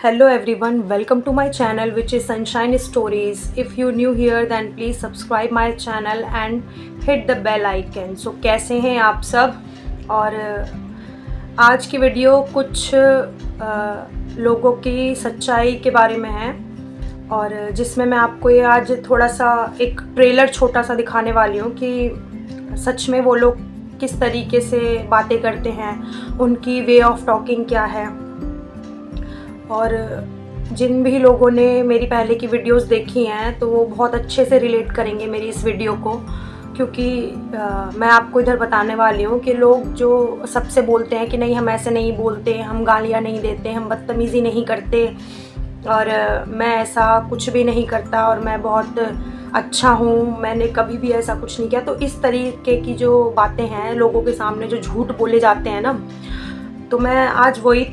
Hello everyone, welcome to my channel which is Sunshine Stories. If you new here then please subscribe my channel and hit the bell icon. So कैसे हैं आप सब। और आज की video कुछ लोगों की सच्चाई के बारे में है और जिसमें मैं आपको ये आज थोड़ा सा एक ट्रेलर छोटा सा दिखाने वाली हूँ कि सच में वो लोग किस तरीके से बातें करते हैं, उनकी वे ऑफ टॉकिंग क्या है। और जिन भी लोगों ने मेरी पहले की वीडियोस देखी हैं तो वो बहुत अच्छे से रिलेट करेंगे मेरी इस वीडियो को, क्योंकि मैं आपको इधर बताने वाली हूँ कि लोग जो सबसे बोलते हैं कि नहीं हम ऐसे नहीं बोलते, हम गालियाँ नहीं देते, हम बदतमीज़ी नहीं करते और मैं ऐसा कुछ भी नहीं करता और मैं बहुत अच्छा हूँ, मैंने कभी भी ऐसा कुछ नहीं किया। तो इस तरीके की जो बातें हैं लोगों के सामने जो झूठ बोले जाते हैं ना, तो मैं आज वही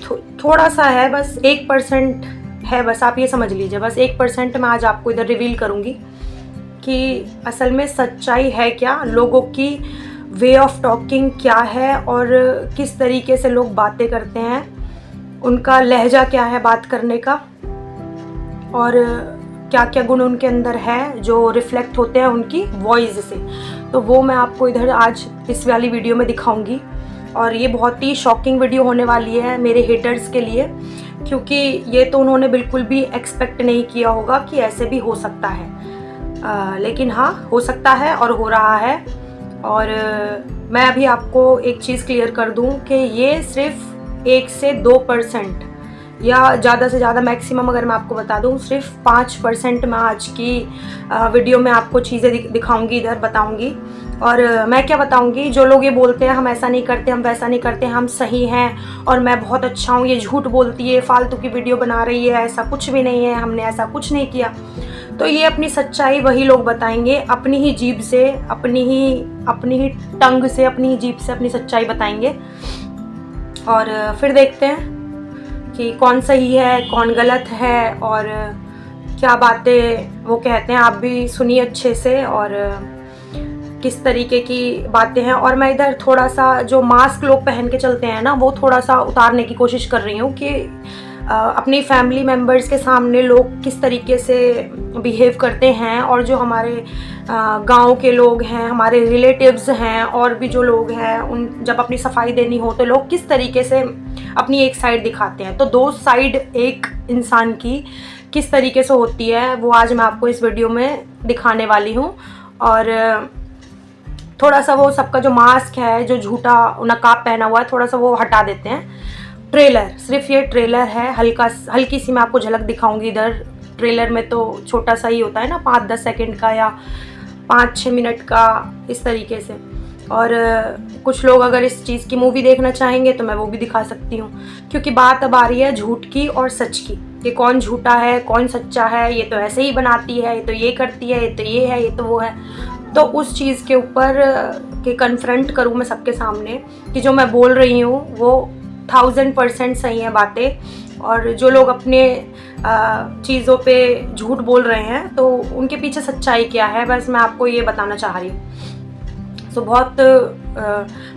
थोड़ा सा है, बस 1% है, बस आप ये समझ लीजिए, बस 1% मैं आज आपको इधर रिवील करूँगी कि असल में सच्चाई है क्या, लोगों की वे ऑफ टॉकिंग क्या है और किस तरीके से लोग बातें करते हैं, उनका लहजा क्या है बात करने का और क्या क्या गुण उनके अंदर है जो रिफ्लेक्ट होते हैं उनकी वॉइस से। तो वो मैं आपको इधर आज इस वाली वीडियो में दिखाऊंगी और ये बहुत ही शॉकिंग वीडियो होने वाली है मेरे हेटर्स के लिए, क्योंकि ये तो उन्होंने बिल्कुल भी एक्सपेक्ट नहीं किया होगा कि ऐसे भी हो सकता है। लेकिन हाँ, हो सकता है और हो रहा है। और मैं अभी आपको एक चीज़ क्लियर कर दूं कि ये सिर्फ 1 से 2% या ज़्यादा से ज़्यादा मैक्सिमम अगर मैं आपको बता दूं सिर्फ 5% मैं आज की वीडियो में आपको चीज़ें दिखाऊंगी, इधर बताऊंगी। और मैं क्या बताऊंगी, जो लोग ये बोलते हैं हम ऐसा नहीं करते, हम वैसा नहीं करते, हम सही हैं और मैं बहुत अच्छा हूँ, ये झूठ बोलती है, फालतू की वीडियो बना रही है, ऐसा कुछ भी नहीं है, हमने ऐसा कुछ नहीं किया। तो ये अपनी सच्चाई वही लोग बताएंगे, अपनी ही जीभ से, अपनी ही टंग से, अपनी ही जीभ से अपनी सच्चाई बताएंगे। और फिर देखते हैं कि कौन सही है कौन गलत है और क्या बातें वो कहते हैं। आप भी सुनिए अच्छे से और किस तरीके की बातें हैं। और मैं इधर थोड़ा सा जो मास्क लोग पहन के चलते हैं ना, वो थोड़ा सा उतारने की कोशिश कर रही हूँ कि अपनी फैमिली मेम्बर्स के सामने लोग किस तरीके से बिहेव करते हैं और जो हमारे गांव के लोग हैं, हमारे रिलेटिव्स हैं और भी जो लोग हैं, उन जब अपनी सफाई देनी हो तो लोग किस तरीके से अपनी एक साइड दिखाते हैं। तो दो साइड एक इंसान की किस तरीके से होती है वो आज मैं आपको इस वीडियो में दिखाने वाली हूँ। और थोड़ा सा वो सबका जो मास्क है, जो झूठा नकाब पहना हुआ है, थोड़ा सा वो हटा देते हैं। ट्रेलर, सिर्फ ये ट्रेलर है, हल्की सी मैं आपको झलक दिखाऊंगी इधर। ट्रेलर में तो छोटा सा ही होता है ना, 5-10 सेकंड का या 5-6 मिनट का, इस तरीके से। और कुछ लोग अगर इस चीज़ की मूवी देखना चाहेंगे तो मैं वो भी दिखा सकती हूँ, क्योंकि बात अब आ रही है झूठ की और सच की, कि कौन झूठा है कौन सच्चा है, ये तो ऐसे ही बनाती है, ये तो ये करती है, ये तो ये है, ये तो वो है। तो उस चीज़ के ऊपर कि कन्फ्रंट करूँ मैं सबके सामने कि जो मैं बोल रही हूँ वो 1000% सही है बातें, और जो लोग अपने चीज़ों पे झूठ बोल रहे हैं तो उनके पीछे सच्चाई क्या है, बस मैं आपको ये बताना चाह रही हूँ। तो बहुत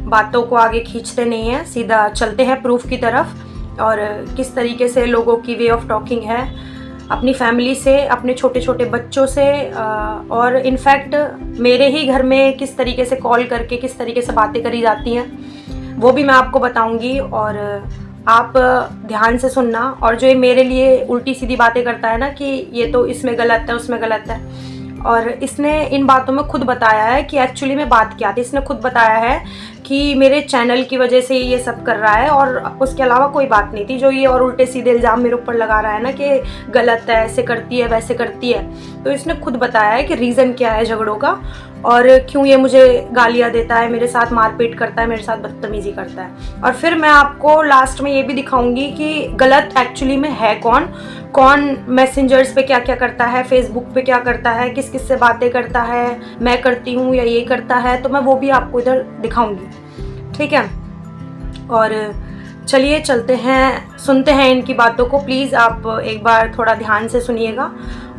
बातों को आगे खींचते नहीं हैं, सीधा चलते हैं प्रूफ की तरफ और किस तरीके से लोगों की वे ऑफ टॉकिंग है अपनी फैमिली से, अपने छोटे छोटे बच्चों से, और इनफैक्ट मेरे ही घर में किस तरीके से कॉल करके किस तरीके से बातें करी जाती हैं वो भी मैं आपको बताऊंगी। और आप ध्यान से सुनना। और जो ये मेरे लिए उल्टी सीधी बातें करता है ना कि ये तो इसमें गलत है उसमें गलत है, और इसने इन बातों में खुद बताया है कि एक्चुअली में बात क्या थी। इसने खुद बताया है कि मेरे चैनल की वजह से ये सब कर रहा है और उसके अलावा कोई बात नहीं थी। जो ये और उल्टे सीधे इल्ज़ाम मेरे ऊपर लगा रहा है ना कि गलत है, ऐसे करती है वैसे करती है, तो इसने खुद बताया है कि रीज़न क्या है झगड़ों का और क्यों ये मुझे गालियाँ देता है, मेरे साथ मारपीट करता है, मेरे साथ बदतमीज़ी करता है। और फिर मैं आपको लास्ट में ये भी दिखाऊंगी कि गलत एक्चुअली में है कौन मैसेंजर्स पे क्या क्या करता है, फेसबुक पे क्या करता है, किस किस से बातें करता है, मैं करती हूँ या ये करता है, तो मैं वो भी आपको इधर दिखाऊंगी, ठीक है। और चलिए चलते हैं, सुनते हैं इनकी बातों को। प्लीज़ आप एक बार थोड़ा ध्यान से सुनिएगा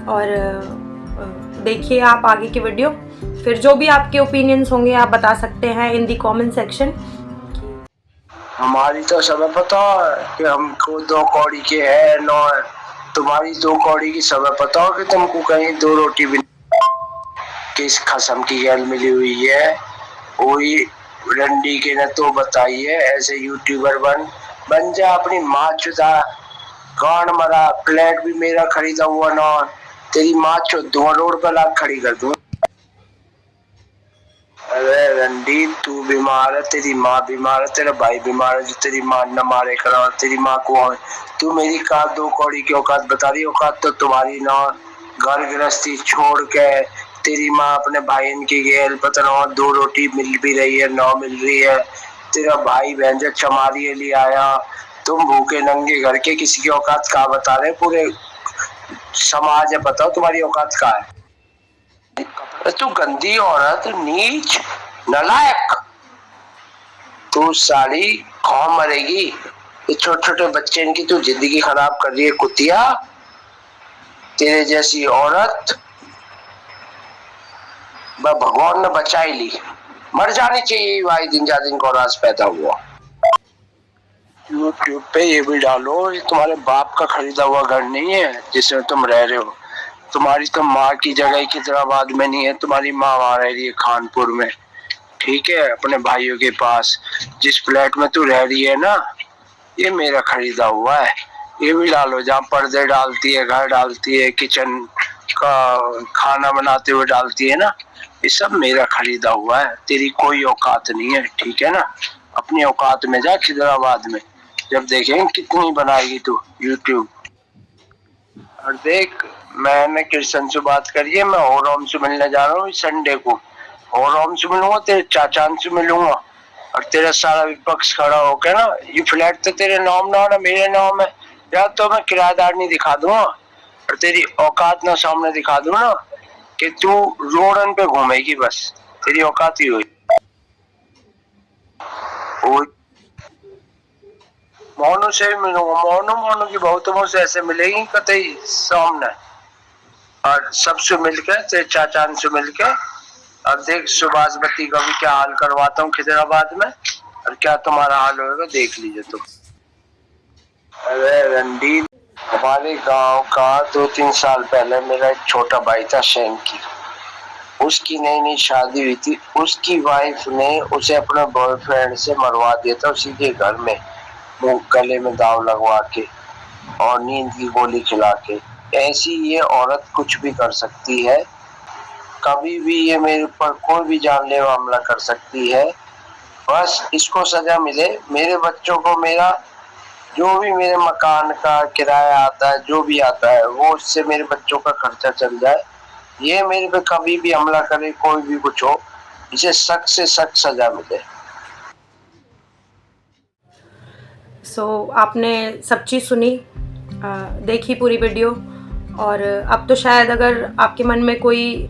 और देखिए आप आगे की वीडियो। फिर जो भी आपके ओपिनियंस होंगे आप बता सकते हैं इन दी कमेंट सेक्शन। हमारी तो समय पता है कि हमको 2 कौड़ी के है 9 है। तुम्हारी 2 कौड़ी की समय पता हो कि तुमको कहीं 2 रोटी भी किस खसम की गैल मिली हुई है। वही रंडी के ने तो बताइए, ऐसे यूट्यूबर बन जा, अपनी माँ चुदा गांड मरा, फ्लैट भी मेरा खरीदा हुआ ना, तेरी माँ चौदह रोड पर लाख खड़ी कर दूं। अरे रंडी, तू बीमार है, तेरी माँ बीमार है, तेरा भाई बीमार है जो तेरी माँ न मारे करा, तेरी माँ को तू मेरी का 2 कौड़ी की औकात बता रही। औकात तो तुम्हारी ना, घर गृहस्थी छोड़ के तेरी माँ अपने भाई की गेल पता ना 2 रोटी मिल भी रही है ना मिल रही है। तेरा भाई बहन जो चमारी ले आया, तुम भूखे नंगे घर के किसी की औकात का बता रहे। पूरे समाज है, बताओ तुम्हारी औकात का है। तू गंदी औरत, नीच, नालायक, तू साली कौन मरेगी। ये छोटे छोटे बच्चे, इनकी तू जिंदगी खराब कर रही है कुतिया। तेरे जैसी औरत भगवान ने बचा ही ली, मर जानी चाहिए भाई दिन जा दिन को राज पैदा हुआ। यूट्यूब पे ये भी डालो, ये तुम्हारे बाप का खरीदा हुआ घर नहीं है जिसमें तुम रह रहे हो। तुम्हारी तो माँ की जगह खिदराबाद में नहीं है, तुम्हारी माँ वहां रह रही है खानपुर में, ठीक है, अपने भाइयों के पास। जिस फ्लैट में तू रह रही है ना, ये मेरा खरीदा हुआ है। ये भी डालो, जहाँ पर्दे डालती है, घर डालती है, किचन का खाना बनाते हुए डालती है ना, ये सब मेरा खरीदा हुआ है। तेरी कोई औकात नहीं है, ठीक है ना। अपनी औकात में जा खिदराबाद में, जब देखेंगे कितनी बनाएगी तू यूट्यूब। और देख, मैंने कृष्ण से बात करी है, मैं ओरम से मिलने जा रहा हूँ संडे को। ओरम से मिलूंगा, तेरे चाचान से मिलूंगा, और तेरा सारा विपक्ष खड़ा होकर ना, ये फ्लैट तो तेरे नाम ना ना मेरे नाम है, या तो मैं किराएदार नहीं दिखा दूंगा और तेरी औकात ना सामने दिखा दूं ना कि तू रोडन पे घूमेगी, बस तेरी औकात ही हुई। मोनू से भी मिलूंगा, मोनू मोनू की बहुतों से ऐसे मिलेगी कतई सामने, और सबसे मिलकर तेरे चाचान से मिलकर। अब देख सुभाष बत्ती का भी क्या हाल करवाता हूँ खिदराबाद में, और क्या तुम्हारा हाल होगा देख लीजिए तुम। अरे रंडी, हमारे गांव का 2-3 साल पहले मेरा एक छोटा भाई था शैंकी, उसकी नई नई शादी हुई थी। उसकी वाइफ ने उसे अपने बॉयफ्रेंड से मरवा दिया था उसी के घर में, मुंह गले में दाव लगवा के और नींद की गोली खिला के। ऐसी ये औरत कुछ भी कर सकती है, कभी भी ये मेरे ऊपर कोई भी जानलेवा हमला कर सकती है। बस इसको सजा मिले, मेरे बच्चों को मेरा जो भी मेरे मकान का किराया आता है, जो भी आता है, वो उससे मेरे बच्चों का खर्चा चल जाए। ये मेरे पे कभी भी हमला करे, कोई भी कुछ हो, इसे सख्त से सख्त सजा मिले। आपने सब चीज़ सुनी, देखी पूरी वीडियो। और अब तो शायद अगर आपके मन में कोई,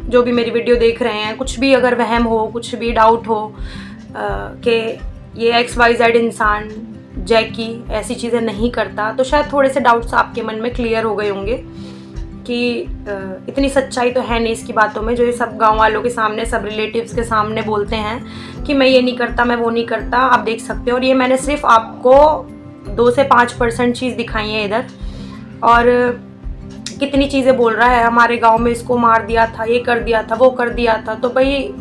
जो भी मेरी वीडियो देख रहे हैं, कुछ भी अगर वहम हो, कुछ भी डाउट हो कि ये XYZ इंसान जैकी ऐसी चीज़ें नहीं करता, तो शायद थोड़े से डाउट्स आपके मन में क्लियर हो गए होंगे कि इतनी सच्चाई तो है नहीं इसकी बातों में, जो ये सब गांव वालों के सामने, सब रिलेटिव्स के सामने बोलते हैं कि मैं ये नहीं करता, मैं वो नहीं करता। आप देख सकते हो, और ये मैंने सिर्फ आपको 2 से 5% चीज़ दिखाई है इधर। और कितनी चीज़ें बोल रहा है, हमारे गांव में इसको मार दिया था, ये कर दिया था, वो कर दिया था। तो भाई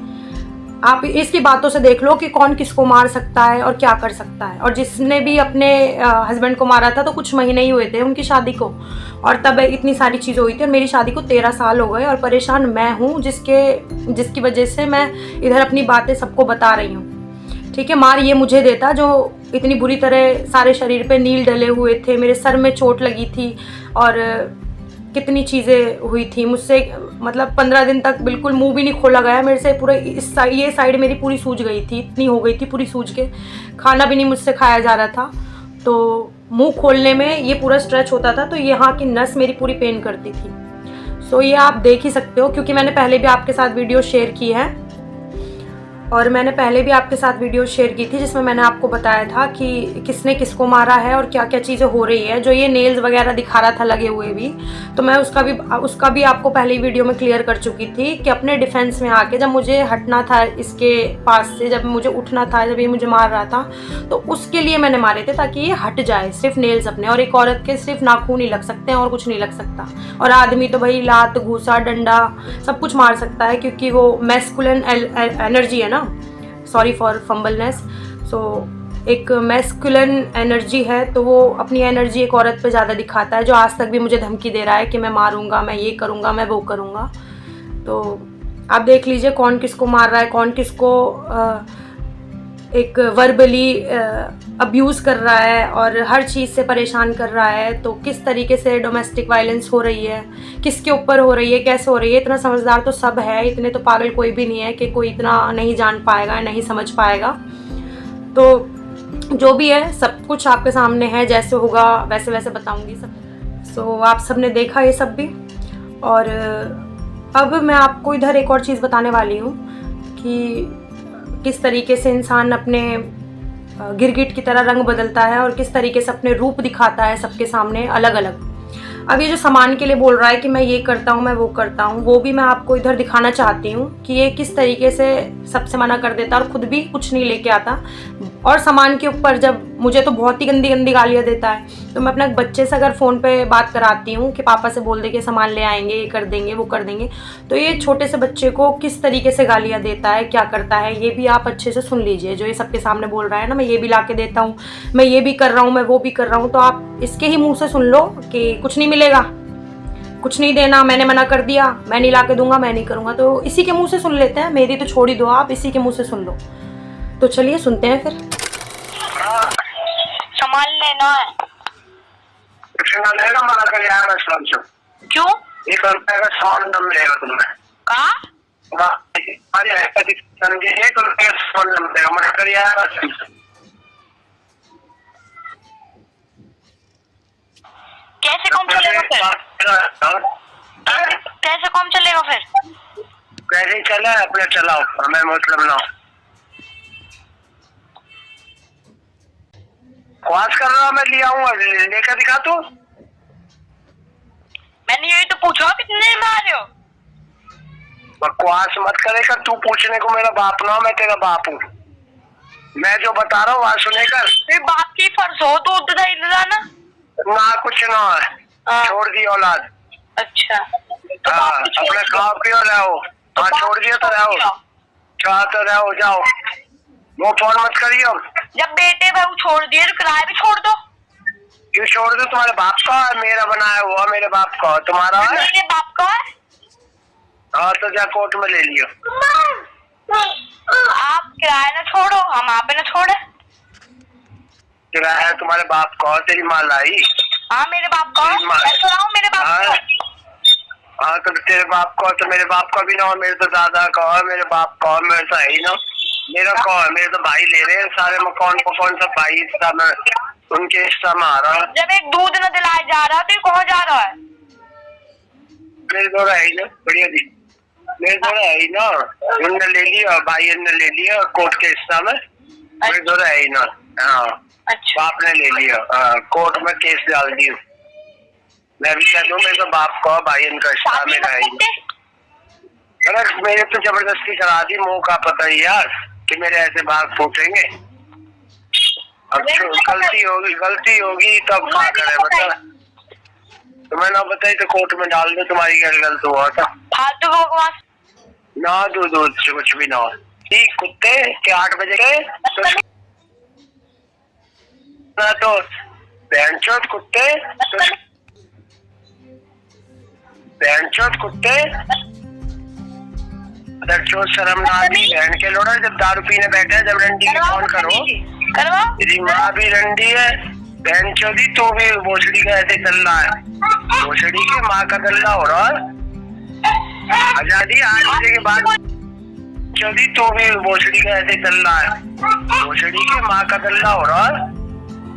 आप इसकी बातों से देख लो कि कौन किसको मार सकता है और क्या कर सकता है। और जिसने भी अपने हस्बैंड को मारा था तो कुछ महीने ही हुए थे उनकी शादी को, और तब इतनी सारी चीज़ें हुई थी। और मेरी शादी को 13 साल हो गए, और परेशान मैं हूँ जिसकी वजह से मैं इधर अपनी बातें सबको बता रही हूँ। ठीक है, मार ये मुझे देता जो इतनी बुरी तरह सारे शरीर पे नील डले हुए थे, मेरे सर में चोट लगी थी, और कितनी चीज़ें हुई थी मुझसे। मतलब 15 दिन तक बिल्कुल मुंह भी नहीं खोला गया मेरे से। पूरा ये साइड मेरी पूरी सूज गई थी, इतनी हो गई थी पूरी सूज के, खाना भी नहीं मुझसे खाया जा रहा था। तो मुंह खोलने में ये पूरा स्ट्रेच होता था, तो यहाँ की नस मेरी पूरी पेन करती थी। सो ये आप देख ही सकते हो, क्योंकि मैंने पहले भी आपके साथ वीडियो शेयर की है। और मैंने पहले भी आपके साथ वीडियो शेयर की थी जिसमें मैंने आपको बताया था कि किसने किसको मारा है और क्या क्या चीज़ें हो रही है। जो ये नेल्स वगैरह दिखा रहा था लगे हुए भी, तो मैं उसका भी आपको पहले वीडियो में क्लियर कर चुकी थी कि अपने डिफेंस में आके जब मुझे हटना था इसके पास से, जब मुझे उठना था, जब ये मुझे मार रहा था, तो उसके लिए मैंने मारे थे ताकि ये हट जाए, सिर्फ नेल्स अपने। और एक औरत के सिर्फ नाखून ही लग सकते हैं और कुछ नहीं लग सकता। और आदमी तो भाई लात, घूसा, डंडा सब कुछ मार सकता है, क्योंकि वो मैस्कुलिन एनर्जी है ना, सॉरी फॉर फंबलनेस। सो एक मैस्कुलिन एनर्जी है, तो वो अपनी एनर्जी एक औरत पे ज़्यादा दिखाता है, जो आज तक भी मुझे धमकी दे रहा है कि मैं मारूंगा, मैं ये करूंगा, मैं वो करूंगा। तो आप देख लीजिए कौन किसको मार रहा है, कौन किसको एक वर्बली अब्यूज़ कर रहा है और हर चीज़ से परेशान कर रहा है। तो किस तरीके से डोमेस्टिक वायलेंस हो रही है, किसके ऊपर हो रही है, कैसे हो रही है, इतना समझदार तो सब है, इतने तो पागल कोई भी नहीं है कि कोई इतना नहीं जान पाएगा, नहीं समझ पाएगा। तो जो भी है सब कुछ आपके सामने है, जैसे होगा वैसे वैसे बताऊंगी सब। सो आप सब ने देखा ये सब भी। और अब मैं आपको इधर एक और चीज़ बताने वाली हूँ कि किस तरीके से इंसान अपने गिरगिट की तरह रंग बदलता है और किस तरीके से अपने रूप दिखाता है सबके सामने अलग अलग। अब ये जो सामान के लिए बोल रहा है कि मैं ये करता हूँ, मैं वो करता हूँ, वो भी मैं आपको इधर दिखाना चाहती हूँ कि ये किस तरीके से सबसे मना कर देता और ख़ुद भी कुछ नहीं लेके आता। और सामान के ऊपर जब मुझे तो बहुत ही गंदी गंदी गालियाँ देता है, तो मैं अपने बच्चे से अगर फ़ोन पे बात कराती हूँ कि पापा से बोल दे कि सामान ले आएंगे, ये कर देंगे, वो कर देंगे, तो ये छोटे से बच्चे को किस तरीके से गालियाँ देता है, क्या करता है, ये भी आप अच्छे से सुन लीजिए। जो ये सबके सामने बोल रहा है ना, मैं ये भी ला के देता हूँ, मैं ये भी कर रहा हूँ, मैं वो भी कर रहा हूँ, तो आप इसके ही मुँह से सुन लो कि कुछ नहीं मिलेगा, कुछ नहीं देना, मैंने मना कर दिया, मैं नहीं ला के दूंगा, मैं नहीं करूँगा। तो इसी के मुँह से सुन लेते हैं, मेरी तो छोड़ ही दो, आप इसी के मुँह से सुन लो। तो चलिए सुनते हैं फिर। सामान लेना है। लेगा मना कर यार, मैं समझ। क्यों? 1 रुपए का सामान न मिलेगा तुम्हें। कहा? अरे 1 रुपए का सामान न मिलेगा, मना कर यार। कैसे काम चलेगा फिर? कैसे काम चलेगा फिर? कैसे ही चला, अपने चलाओ, हमें मतलब ना। क्वास कर रहा हूँ, मैं लिया हूँ, लेकर दिखा तू। मैंने यही तो पूछा कितने में आ रहे हो। बकवास मत करेगा, तू पूछने को मेरा बाप ना, मैं तेरा बाप हूँ। मैं जो बता रहा हूँ वहाँ सुने कर। तेरे बाप की फर्ज हो तो इधर ना। ना कुछ ना है, छोड़ दी औलाद। अच्छा तो अपने खाओ पियो रहो। तो छोड़ दिया तो रहो, चाह तो रहो, जाओ। वो फोन मत करियो। जब बेटे बहू छोड़ दिए तो किराया भी छोड़ दो। क्यों छोड़ दो? तुम्हारे बाप का है, मेरा बनाया हुआ मेरे बाप का, तुम्हारा है? मेरे बाप का है। हाँ तो जा कोर्ट में ले लियो। आप किराया ना छोड़ो, हम आप ना छोड़े। किराया तुम्हारे बाप का, तेरी माल आई। हाँ मेरे बाप का, मेरे बाप का। हाँ तो तेरे बाप का, तो मेरे बाप का भी ना हो, मेरे तो दादा का है, मेरे बाप का, मेरे तो है ही ना। मेरा कौन है? मेरे तो भाई ले रहे हैं सारे में, कौन सा भाई हिस्सा में, उनके हिस्सा में आ रहा है। जब एक दूध न दिलाया जा रहा तो कहाँ जा रहा है? मेरे दौरा है ही ना, बढ़िया जी, मेरे दौरा है ही ना। उनने ले लिया, भाई ने ले लिया कोर्ट के हिस्सा में, मेरे दौरा है ही ना। हाँ अच्छा, बाप ने ले लिया, कोर्ट में केस डाल दिया। मैं भी कह दूं मेरे तो बाप का, भाई इनका हिस्सा मेरा है ही। अरे मेरे तो जबरदस्ती करा दी, मुंह का पता ही यार कि मेरे ऐसे भाग फूटेंगे। अब गलती होगी तब क्या करे बता। तुम्हें ना बताई तो कोर्ट में डाल दो, तुम्हारी क्या गलत हुआ था। फालतू बकवास ना दूध से कुछ भी ना हो। ठीक कुत्ते के 8 बजे गए तो बहनचोद कुत्ते, बहनचोद कुत्ते, शर्म ना आती बहन के लोड़ा। जब दारू पीने बैठे, जब रंडी की फोन करो, तेरी माँ भी रंडी है, बहन चौधरी तू भी भोसड़ी का ऐसे चल रहा है, भोसड़ी की माँ का गल्ला हो रहा है। आजादी 8 बजे के बाद चौधरी तू भी भोसड़ी का ऐसे चल रहा है, भोसड़ी की माँ का गल्ला हो रहा है।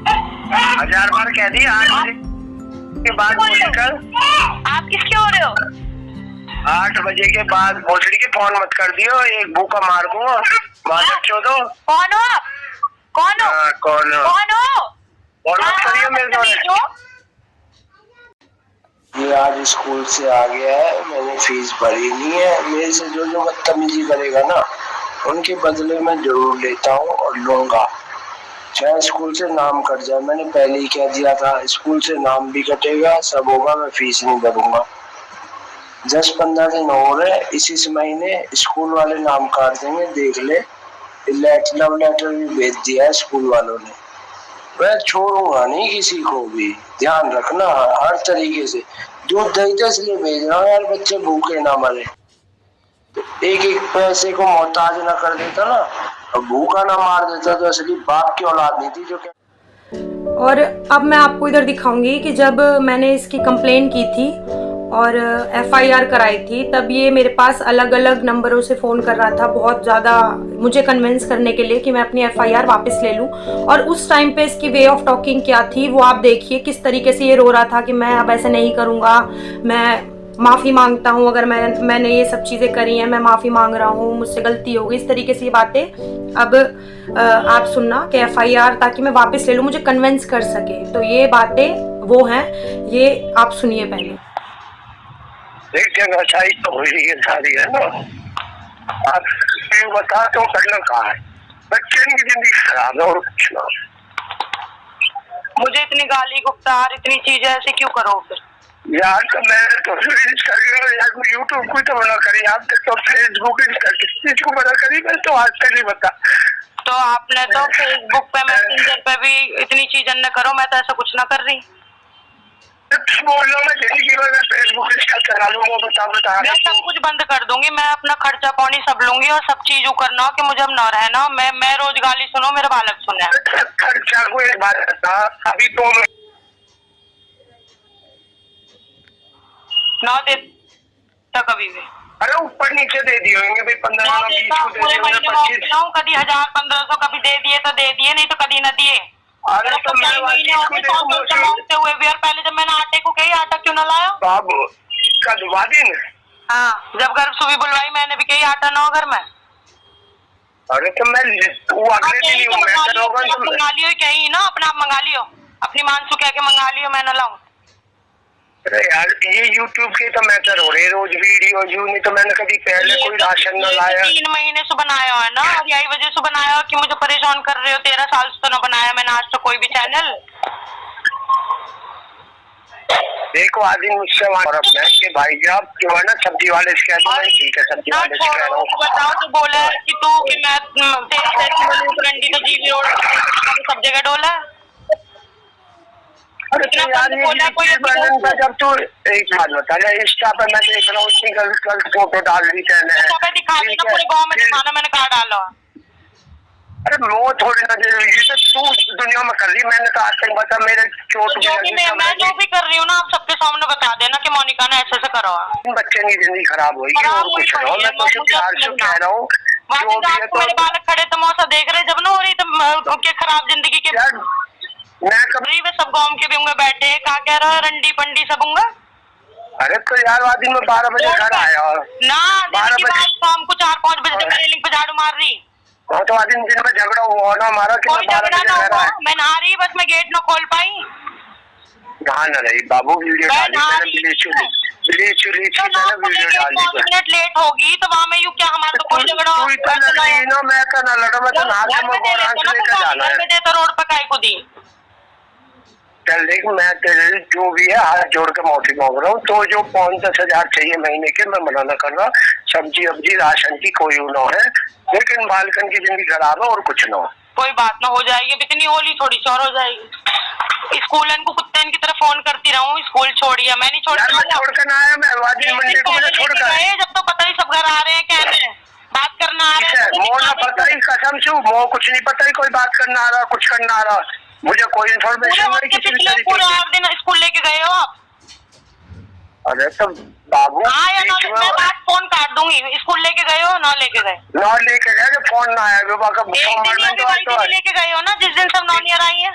1000 बार कह दी 8 बजे के बाद बोलकर। आप किसके हो रहे हो? 8 बजे के बाद भोसड़ी के फोन मत कर दियो, एक भूखा मार दूंगा। चौदह कौन हो आप? कौन हो? कौन हो? कौन हो? फोन मत करियो मेरे द्वारा। ये आज स्कूल से आ गया है, मैंने फीस भरी नहीं है। मेरे से जो जो बदतमीजी करेगा ना, उनके बदले मैं जरूर लेता हूँ और लूंगा, चाहे स्कूल से नाम कट जाए। मैंने पहले ही कह दिया था, स्कूल से नाम भी कटेगा, सब होगा, मैं फीस नहीं भरूंगा। 10-15 दिन हो रहे, इसी महीने स्कूल वाले नाम काट देंगे, देख ले। लव लेटर भी भेज दिया है स्कूल वालों ने। मैं छोड़ूंगा नहीं किसी को भी, ध्यान रखना हर तरीके से। दूध दही तो इसलिए भेज रहा हूँ यार, बच्चे भूखे ना मरे। एक एक पैसे को मोहताज ना कर देता ना, और भूखा ना मार देता, तो असली बाप की औलाद नहीं थी जो और अब मैं आपको इधर दिखाऊंगी कि जब मैंने इसकी कंप्लेन की थी और एफआईआर कराई थी, तब ये मेरे पास अलग अलग नंबरों से फ़ोन कर रहा था, बहुत ज़्यादा मुझे कन्विंस करने के लिए कि मैं अपनी एफआईआर वापस ले लूँ। और उस टाइम पे इसकी वे ऑफ टॉकिंग क्या थी वो आप देखिए, किस तरीके से ये रो रहा था कि मैं अब ऐसे नहीं करूँगा, मैं माफ़ी मांगता हूँ, अगर मैंने ये सब चीज़ें करी हैं, मैं माफ़ी मांग रहा हूँ, मुझसे गलती हो गई, इस तरीके से ये बातें। अब आप सुनना कि एफआईआर ताकि मैं वापस ले लूँ, मुझे कन्विंस कर सके, तो ये बातें वो हैं, ये आप सुनिए पहले। एक जगह अच्छाई तो हुई है सारी, है ना। आप बता तो करना कहा है, बच्चे की जिंदगी खराब है और कुछ ना। मुझे इतनी गाली गुफ्तार इतनी चीजें ऐसे क्यों करो फिर? यार तो मैं तो यूट्यूब को तो मना करी, आप तो फेसबुक किस चीज को मना करी, मैं तो आज तक नहीं बता। तो आपने तो फेसबुक पे मैसेंजर पे भी इतनी चीजें न करो, मैं तो ऐसा कुछ ना कर रही। बोल रहा मैं जिंदगी में फेसबुक इंस्टा चला लूंगा, बता मैं सब कुछ बंद कर दूंगी, मैं अपना खर्चा पानी सब लूंगी और सब चीज करना कि मुझे अब न रहना, मैं रोज गाली सुनो, मेरे बालक सुने। खर्चा को एक बात बता, अभी तो ना दे कभी भी, अरे ऊपर नीचे दे दिए होंगे भाई, 15 पूरे महीने में 1500 कभी दे दिए तो दे दिए, नहीं तो कभी न दिए। अरे तो मैं मांगते हुए भी, और पहले जब मैंने आटे को कही आटा क्यों न लाया? बाबू का दुआ दिन। हाँ, जब घर सुबह बुलवाई मैंने भी कही आटा ना घर में। अरे तो मैं अगले दिन ही मंगा लियो, कहीं ना अपना आप मंगा लियो, अपनी मानसू कह के मंगा लियो, मैं न लाऊं। अरे यार ये यूट्यूब के तो मैटर हो रहे रोज वीडियो, यू नहीं तो मैंने कभी पहले कोई राशन न लाया। 3 महीने से बनाया है ना, और यही वजह से बनाया कि मुझे परेशान कर रहे हो। 13 साल से तो न बनाया मैंने आज तक कोई भी चैनल। देखो आदमी मुझसे के भाई आप जो है ना सब्जी वाले से कहते हैं, ठीक है सब्जी वाले से कह रहा हूँ। बताओ तो बोला है कि तू कि मैं तेरी जैसी रंडी तो जीवी रोड सब जगह डोला। अरे तो यार ये जब तो एक बात बता ना, इंस्टा पर मैं देख रहा हूँ इतनी गलत फोटो डाल दी कहने है, दिखा देना पूरे गाँव में, दिखाना मैंने कहा डालो। अरे वो थोड़ी ना जरूरी है, तू दुनिया में कर रही, मैंने तो आज तक बता मेरे चोट मैं जो भी कर रही हूँ ना, आप सबके सामने बता देना कि मोनिका ने ऐसे करो। बच्चे की जिंदगी खराब होगी और कुछ नहीं, मैं तो प्यार से कह रहा हूँ। मेरे बालक खड़े तमाशा देख रहे, जब ना हो रही तो के खराब जिंदगी के मैं कभी सब गाँव के भी होंगे बैठे, क्या कह रहा है रंडी पंडी सब होंगे। अरे तो यार आज में 12 बजे घर आया ना, 12 बजे शाम को 4-5 बजे तक रेलिंग पे झाड़ू मार रही। हाँ तो आज दिन में झगड़ा हुआ ना हमारा, कोई झगड़ा ना हुआ, मैं नहा रही, बस मैं गेट न खोल पाई। कहाँ न रही बाबू, वीडियो डाली वीडियो डाली। 5 मिनट लेट होगी तो वहाँ में यू क्या हमारा तो कोई झगड़ा ना, मैं तो ना लड़ा, मैं तो जाना है रोड पर काय को दी। चल देख मैं तेरे जो भी है हाथ जोड़ के माफी मांग रहा हूँ, तो जो 5-10 हज़ार चाहिए महीने के मैं मना न कर रहा, सब्जी अब्जी राशन की कोई न है, लेकिन बालकन की जिंदगी खराब है और कुछ न हो। कोई बात ना, हो जाएगी, इतनी होली थोड़ी सी और हो जाएगी। स्कूल इनको कुत्ते इनकी तरफ फोन करती रहूं, स्कूल छोड़िए, मैं नहीं छोड़कर ना आया, मैं वादी मंडी को छोड़कर, जब तो पता ही सब घर आ रहे हैं, कहने बात करना आ रहा है, मोह ना पता ही कसम से मोह कुछ नहीं पता ही, कोई बात करना आ रहा कुछ करना आ रहा, मुझे कोई इन्फॉर्मेशन नहीं किसी भी तरीके की। पूरे 8 दिन स्कूल लेके गए हो आप? अरे तो बाबू मैं बात फोन काट दूंगी, स्कूल लेके गए हो ना लेके गए? ना लेके गए, फोन ना आया लेके गए हो ना, जिस दिन सब नौनियर आई है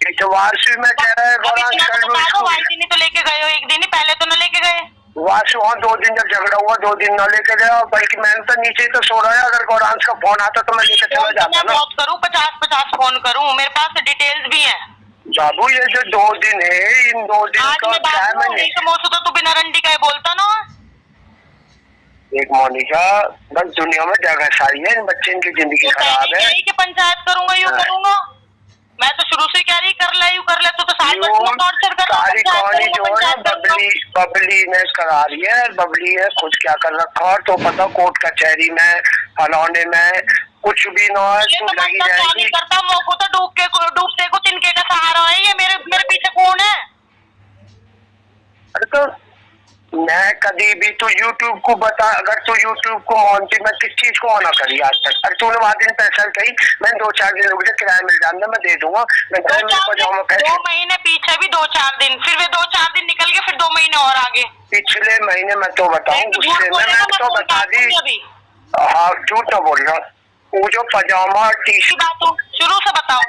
इतवार से मैं कह रहा है तो लेके गए हो, एक दिन ही, पहले तो न लेके गए। वासु वहाँ 2 दिन जब झगड़ा हुआ 2 दिन न लेके गया, बल्कि मैंने तो नीचे ही तो सो रहा है। अगर गौरांश का फोन आता तो मैं लेके चला जाता मैं ना। बहुत करूँ, 50-50 फोन करूँ, मेरे पास डिटेल्स भी हैं। बाबू ये जो 2 दिन है, इन 2 दिन आज का मैं क्या है बात मैंने तो मोसू तो तू बिना रंडी का ही बोलता ना। एक मोनिका, बस दुनिया में जगह सारी है, इन बच्चे इनकी जिंदगी खराब है। कि पंचायत करूंगा, यूँ करूंगा। मैं तो शुरू से कह रही कर ले तो साल भर तू टॉर्चर कर रहा है। सारी कहानी जो है ना बबली ने करा रही है। बबली है खुद क्या कर रखा है तो पता, कोर्ट कचहरी में फलौने में कुछ भी ना है, तू लगी रहेगी। करता मौको तो डूबते को तिनके का सहारा है। ये मेरे पीछे कौन है? अरे तो मैं कभी भी तू YouTube को बता, अगर तू YouTube को मानती, मैं किस चीज को मना करी आज तक? अरे तूने वहाँ दिन पैसा कही, मैं 2-4 दिन रुक जा, किराया मिल जाता मैं दे दूंगा। मैं 2 महीने पीछे भी 2-4 दिन, फिर वे 2-4 दिन निकल गए, फिर 2 महीने और आगे। पिछले महीने मैं तो बताऊँ गुस्से में, मैं तो बता दी। हाँ झूठ तो बोल रहा, वो जो पजामा टी शर्ट शुरू से बताओ।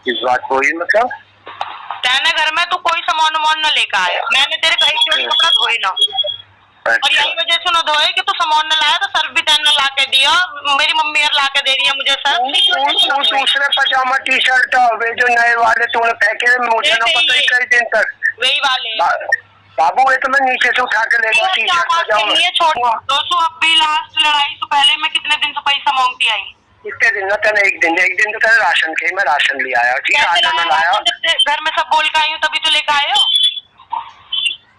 इस बात को ही मतलब तेने घर में तू कोई सामान न लेकर आया, मैंने तेरे का एक जोड़ी कपड़ा धोए ना। और यही वजह से न धोए कि तू सामान न लाया, तो सर्फ भी तेने ला के दिया। मेरी मम्मी ला के दे रही है मुझे सर्फ। दूसरे पजामा टी शर्ट वे जो नए वाले तूने फेंके, मुझे ना पता ही कई दिन तक वही वाले। बाबू ये तो मैं नीचे से उठा के लेगा टी शर्ट पजामा। दोस्तों अब भी लास्ट लड़ाई से पहले मैं कितने दिन से पैसा मांगती आई? कितने दिन ना तेने? एक दिन तो तेरे राशन के मैं राशन ले आया। ठीक है, राशन लाया, घर में सब बोल के आई हूँ तभी तो लेकर आए हो,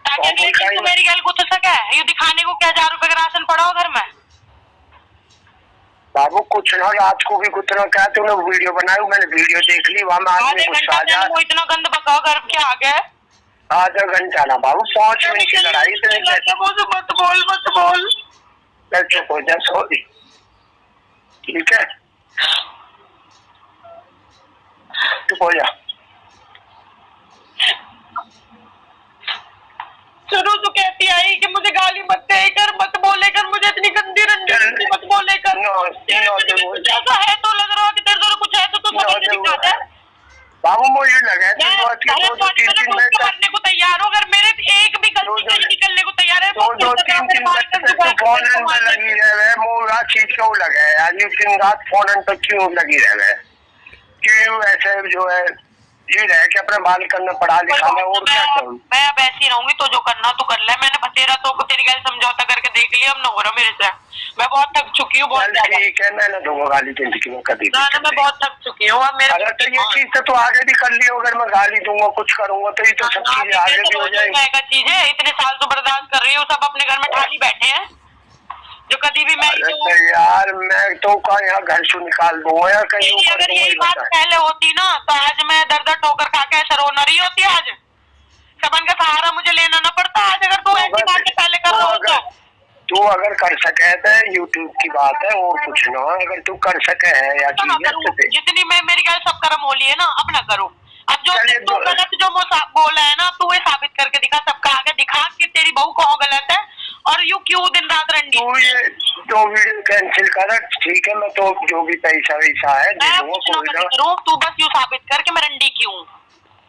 ताकि मेरी गल गुस्सा सके। ये दिखाने को क्या 1000 रुपए का राशन पड़ा हो घर में? बाबू कुछ ना, रात को भी कुछ ना क्या तूने वीडियो बनाई, मैंने वीडियो देख ली, वहाँ में आदमी गुस्सा आ जाए। इतना गंद बकाओ घर के आगे। आधा घंटा ना बाबू, 5 मिनट की लड़ाई। मत बोल। चुप हो जा, सॉरी। ठीक है, चुप हो जा। शुरू तो कहती आई कि मुझे गाली मत दे कर, मत बोले कर, मुझे इतनी गंदी रंडी मत बोले कर। ऐसा है तो लग रहा है कि तेरे द्वारा कुछ है तो तू समझ नहीं पाता। बाबू मुझे लगा है 2-3 मिनट करने को तैयार हो, अगर मेरे एक भी गलती निकलने को तैयार है तो 2-3 मिनट फोन में लगी रहे। मोरा चीज क्यों लगा है आज दिन रात फोन पर क्यों लगी रहे? क्यों ऐसे जो है ये रहे कि अपने बाल करना पढ़ा लिखा में और क्या करूं? मैं अब ऐसी रहूंगी तो जो करना तो कर ले। मैंने बतेरा तो तेरी गल समझौता करके देख लिया, अब न हो रहा मेरे से। मैं बहुत थक चुकी हूँ, बहुत ज्यादा। ठीक है, मैं न दूंगा गाली जिंदगी में कभी। मैं बहुत थक चुकी हूँ। अगर तो ये चीज तो आगे भी कर लियो, अगर मैं गाली दूंगा कुछ करूंगा तो ये तो सब चीजें आगे भी हो जाएगी। चीज है, इतने साल तो बर्दाश्त कर रही हूँ, सब अपने घर में ठाली बैठे हैं जो कभी भी मैं यार मैं तो यहाँ घर से निकाल दूंगा या कहीं। अगर यही बात पहले होती ना तो आज मैं दर ठोकर खा के ऐसा रो न रही होती। आज सबन का सहारा मुझे लेना न पड़ता। आज अगर तू ऐसी बातें पहले कर रहा हो तू अगर कर सके तो यूट्यूब की बात है और कुछ ना। अगर तू कर सके है या जितनी मैं मेरी गल सब कर्म होली है ना, अब ना करो। अब जो तू गलत जो बोला है ना, तू ये साबित करके दिखा, सबका आगे दिखा कि तेरी बहू कहाँ गलत है और यू क्यों दिन रात रंडी। तू ये जो वीडियो कैंसिल कर, ठीक है, मैं तो जो भी पैसा वैसा है दे दूंगा। तू बस यू साबित कर कि मैं रंडी क्यों।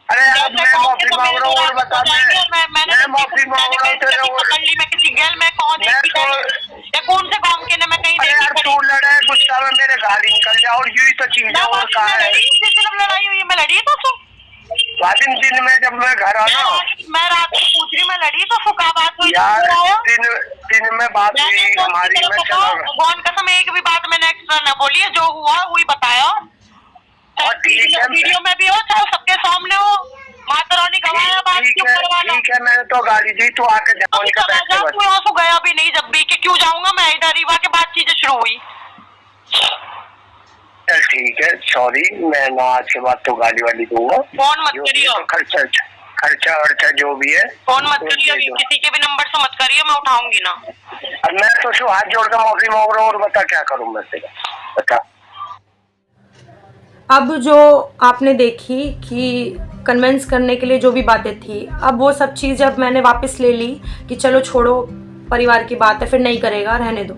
अरे यार मैं माफी मांग रहा हूँ और बता दे। मैं माफी मांग रहा हूँ तेरे और मैं किसी गैल में कौन से काम के ने मैं कहीं यार तू लड़ा गुस्सा में मेरे गाली निकल जाए और यही तो चीज है और कहा है। लड़ाई हुई मैं लड़ी तो दिन में जब मैं घर आना, मैं रात को पूछ रही मैं लड़ी तो फुका बात हुई यार। दिन में बात हुई हमारी, मैं चला भगवान कसम एक भी बात मैंने एक्स्ट्रा न बोली है, जो हुआ वही बताया। वीडियो में भी हो चाहे सबके सामने हो, माता रानी गवाया बात क्यों करवाना। ठीक है, मैंने तो गाली दी, तू आके तू गया भी नहीं जब भी कि क्यों जाऊंगा मैं इधर ही, के बाद चीजें शुरू हुई। चल ठीक है, सॉरी, मैं ना आज के बाद तो गाली वाली दूंगा। फोन मत करियो, खर्चा जो भी है फोन मत करियो, किसी के भी नंबर से मत करियो, मैं उठाऊंगी ना। मैं तो हाथ जोड़कर माफी मांग रहा हूँ और बता क्या करूँ मैं तेरा, बता। अब जो आपने देखी कि कन्विंस करने के लिए जो भी बातें थी, अब वो सब चीज़ जब मैंने वापस ले ली कि चलो छोड़ो, परिवार की बात है, फिर नहीं करेगा, रहने दो।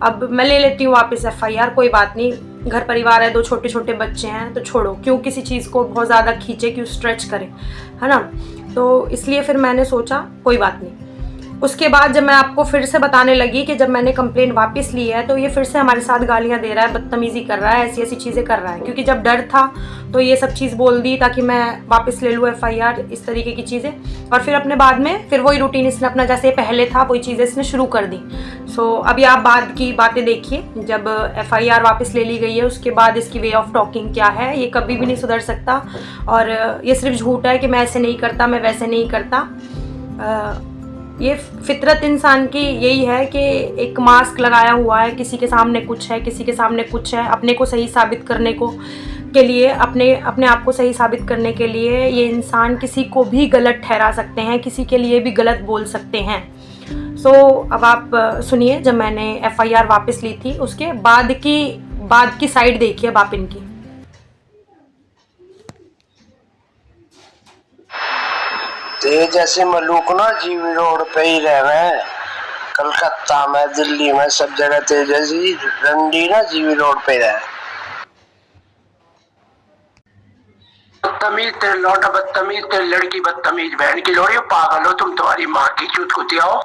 अब मैं ले लेती हूँ वापस FIR, कोई बात नहीं, घर परिवार है, 2 छोटे छोटे बच्चे हैं, तो छोड़ो, क्यों किसी चीज़ को बहुत ज़्यादा खींचे, क्यों स्ट्रेच करें, है ना। तो इसलिए फिर मैंने सोचा कोई बात नहीं। उसके बाद जब मैं आपको फिर से बताने लगी कि जब मैंने कंप्लेंट वापस ली है तो ये फिर से हमारे साथ गालियाँ दे रहा है, बदतमीज़ी कर रहा है, ऐसी ऐसी चीज़ें कर रहा है। क्योंकि जब डर था तो ये सब चीज़ बोल दी ताकि मैं वापस ले लूँ FIR, इस तरीके की चीज़ें। और फिर अपने बाद में फिर वही रूटीन इसने अपना जैसे पहले था वही चीज़ें इसने शुरू कर दी। सो अभी आप बाद की बातें देखिए, जब FIR वापस ले ली गई है उसके बाद इसकी वे ऑफ टॉकिंग क्या है। ये कभी भी नहीं सुधर सकता और ये सिर्फ झूठ है कि मैं ऐसे नहीं करता, मैं वैसे नहीं करता। ये फितरत इंसान की यही है कि एक मास्क लगाया हुआ है, किसी के सामने कुछ है, किसी के सामने कुछ है। अपने को सही साबित करने के लिए, अपने आप को सही साबित करने के लिए ये इंसान किसी को भी गलत ठहरा सकते हैं, किसी के लिए भी गलत बोल सकते हैं। सो अब आप सुनिए, जब मैंने FIR वापस ली थी उसके बाद की साइड देखिए अब आप इनकी। ते जैसे मलूक ना जीवी रोड पे ही रह रहे, कलकत्ता में, दिल्ली में, सब जगह तेजस्वी रंडी ना जीवी रोड पे रहे। बदतमीज तेरे लौटा, बदतमीज तेरे लड़की, बदतमीज बहन की लोड़ी, पागल हो तुम, तुम्हारी माँ की चूत कुतिया हो।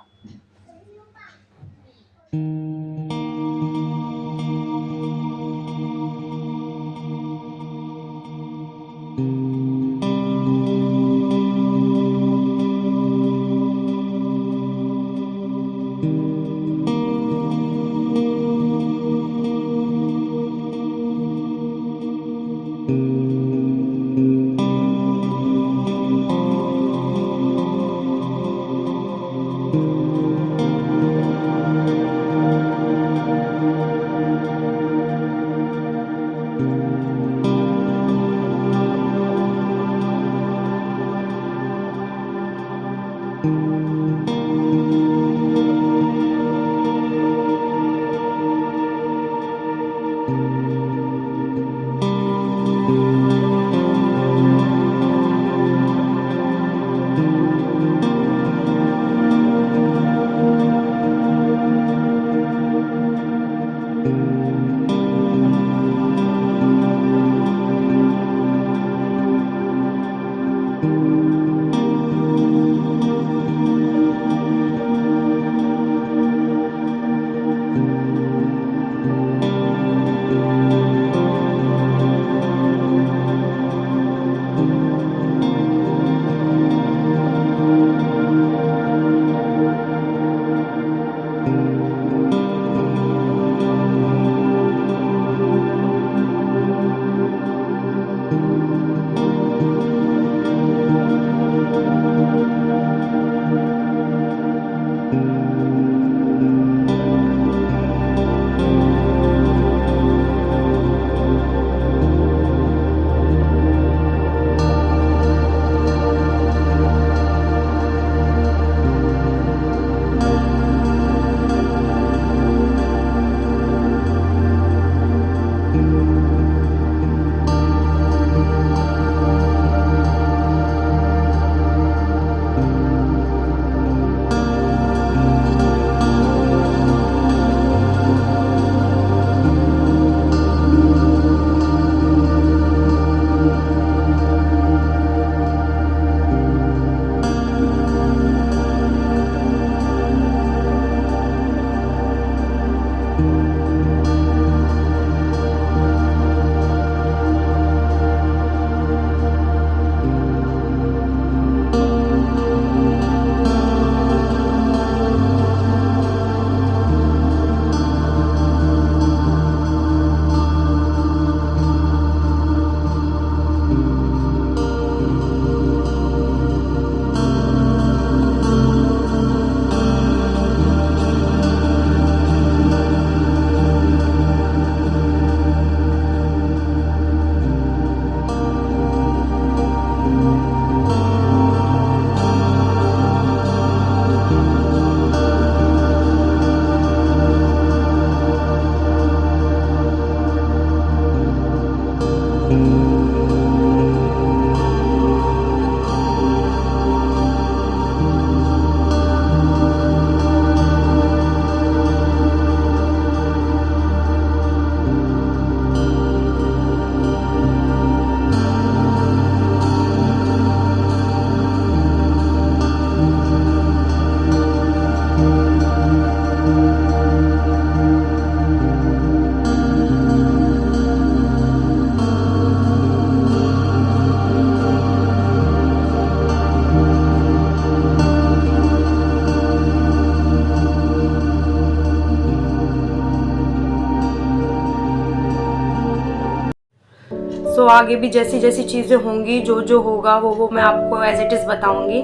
सो आगे भी जैसी जैसी चीज़ें होंगी, जो जो होगा वो मैं आपको एज इट इज़ बताऊंगी।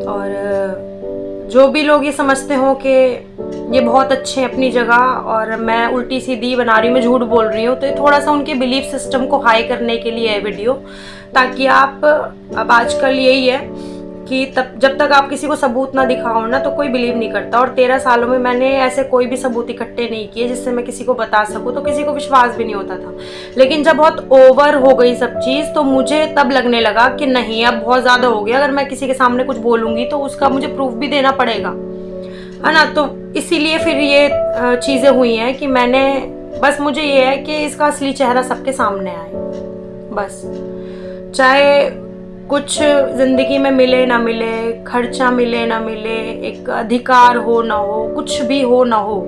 और जो भी लोग ये समझते हो कि ये बहुत अच्छे हैं अपनी जगह और मैं उल्टी सीधी बना रही हूँ, मैं झूठ बोल रही हूँ, तो ये थोड़ा सा उनके बिलीफ सिस्टम को हाई करने के लिए है वीडियो, ताकि आप, अब आजकल यही है कि जब तक आप किसी को सबूत ना दिखाओ ना तो कोई बिलीव नहीं करता। और 13 सालों में मैंने ऐसे कोई भी सबूत इकट्ठे नहीं किए जिससे मैं किसी को बता सकूं, तो किसी को विश्वास भी नहीं होता था। लेकिन जब बहुत ओवर हो गई सब चीज़, तो मुझे तब लगने लगा कि नहीं, अब बहुत ज़्यादा हो गया, अगर मैं किसी के सामने कुछ बोलूँगी तो उसका मुझे प्रूफ भी देना पड़ेगा, है ना। तो इसीलिए फिर ये चीज़ें हुई हैं कि मैंने, बस मुझे ये है कि इसका असली चेहरा सबके सामने आए, बस। चाहे कुछ ज़िंदगी में मिले ना मिले, खर्चा मिले ना मिले, एक अधिकार हो ना हो, कुछ भी हो ना हो,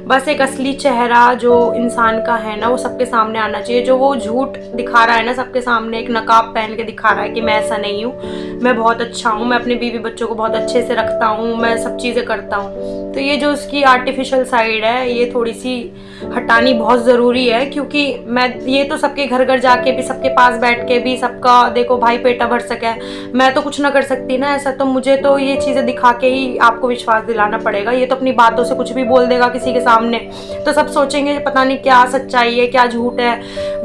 बस एक असली चेहरा जो इंसान का है ना वो सबके सामने आना चाहिए। जो वो झूठ दिखा रहा है ना सबके सामने, एक नकाब पहन के दिखा रहा है कि मैं ऐसा नहीं हूँ, मैं बहुत अच्छा हूँ, मैं अपने बीवी बच्चों को बहुत अच्छे से रखता हूँ, मैं सब चीज़ें करता हूँ, तो ये जो उसकी आर्टिफिशियल साइड है ये थोड़ी सी हटानी बहुत ज़रूरी है। क्योंकि मैं ये तो सबके घर घर जाके भी, सबके पास बैठ के भी सबका देखो भाई पेटा भर सके, मैं तो कुछ ना कर सकती ना ऐसा, तो मुझे तो ये चीज़ें दिखा के ही आपको विश्वास दिलाना पड़ेगा। ये तो अपनी बातों से कुछ भी बोल देगा किसी के सामने, तो सब सोचेंगे पता नहीं क्या सच्चाई है क्या झूठ है,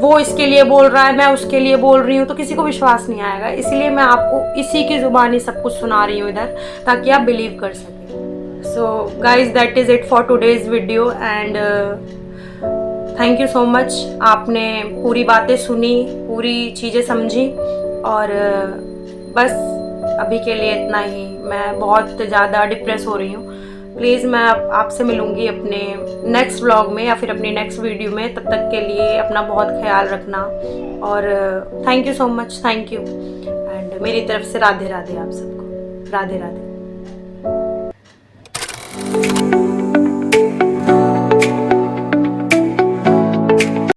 वो इसके लिए बोल रहा है, मैं उसके लिए बोल रही हूँ, तो किसी को विश्वास नहीं आएगा। इसलिए मैं आपको इसी की ज़ुबानी सब कुछ सुना रही हूँ इधर, ताकि आप बिलीव कर सकें। So guys, that is it for today's video and thank you so much. आपने पूरी बातें सुनी, पूरी चीज़ें समझी, और बस अभी के लिए इतना ही। मैं बहुत ज़्यादा डिप्रेस हो रही हूँ। प्लीज़ मैं आपसे मिलूँगी अपने नेक्स्ट व्लॉग में या फिर अपनी नेक्स्ट वीडियो में। तब तक के लिए अपना बहुत ख्याल रखना, और thank you so much, thank you. And मेरी तरफ से राधे राधे आप सबको, राधे राधे।